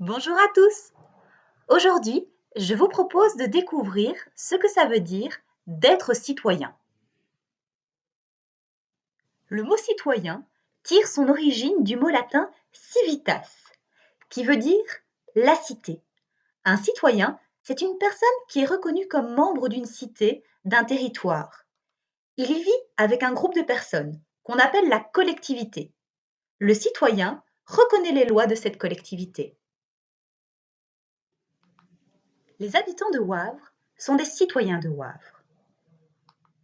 Bonjour à tous! Aujourd'hui, je vous propose de découvrir ce que ça veut dire d'être citoyen. Le mot citoyen tire son origine du mot latin civitas, qui veut dire la cité. Un citoyen, c'est une personne qui est reconnue comme membre d'une cité, d'un territoire. Il y vit avec un groupe de personnes qu'on appelle la collectivité. Le citoyen reconnaît les lois de cette collectivité. Les habitants de Wavre sont des citoyens de Wavre.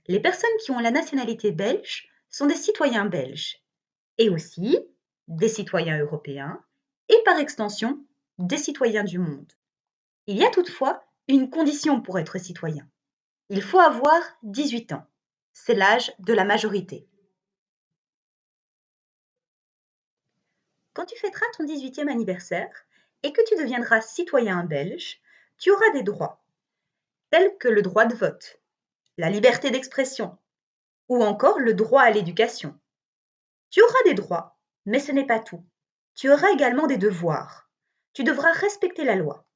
Les personnes qui ont la nationalité belge sont des citoyens belges et aussi des citoyens européens et par extension des citoyens du monde. Il y a toutefois une condition pour être citoyen. Il faut avoir 18 ans. C'est l'âge de la majorité. Quand tu fêteras ton 18e anniversaire et que tu deviendras citoyen belge, tu auras des droits, tels que le droit de vote, la liberté d'expression ou encore le droit à l'éducation. Tu auras des droits, mais ce n'est pas tout. Tu auras également des devoirs. Tu devras respecter la loi.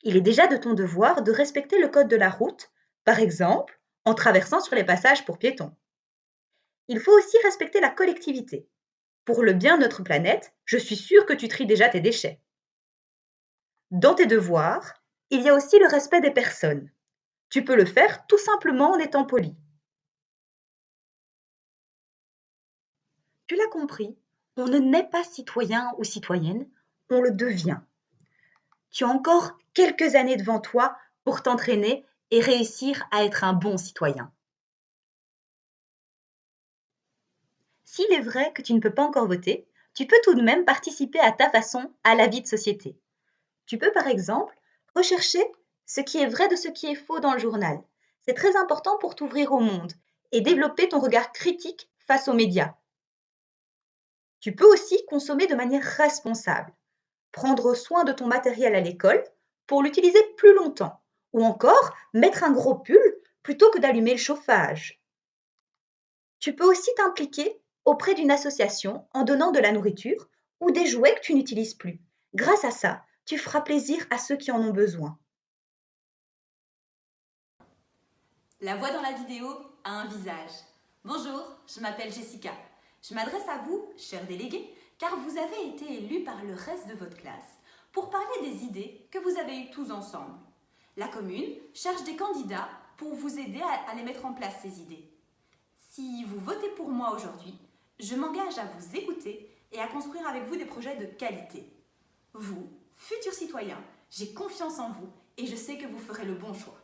Il est déjà de ton devoir de respecter le code de la route, par exemple en traversant sur les passages pour piétons. Il faut aussi respecter la collectivité. Pour le bien de notre planète, je suis sûre que tu tries déjà tes déchets. Dans tes devoirs, il y a aussi le respect des personnes. Tu peux le faire tout simplement en étant poli. Tu l'as compris, on ne naît pas citoyen ou citoyenne, on le devient. Tu as encore quelques années devant toi pour t'entraîner et réussir à être un bon citoyen. S'il est vrai que tu ne peux pas encore voter, tu peux tout de même participer à ta façon à la vie de société. Tu peux par exemple rechercher ce qui est vrai de ce qui est faux dans le journal. C'est très important pour t'ouvrir au monde et développer ton regard critique face aux médias. Tu peux aussi consommer de manière responsable. Prendre soin de ton matériel à l'école pour l'utiliser plus longtemps ou encore mettre un gros pull plutôt que d'allumer le chauffage. Tu peux aussi t'impliquer auprès d'une association en donnant de la nourriture ou des jouets que tu n'utilises plus. Grâce à ça, tu feras plaisir à ceux qui en ont besoin. La voix dans la vidéo a un visage. Bonjour, je m'appelle Jessica. Je m'adresse à vous, chers délégués, car vous avez été élus par le reste de votre classe pour parler des idées que vous avez eues tous ensemble. La commune cherche des candidats pour vous aider à les mettre en place, ces idées. Si vous votez pour moi aujourd'hui, je m'engage à vous écouter et à construire avec vous des projets de qualité. Vous, futurs citoyens, j'ai confiance en vous et je sais que vous ferez le bon choix.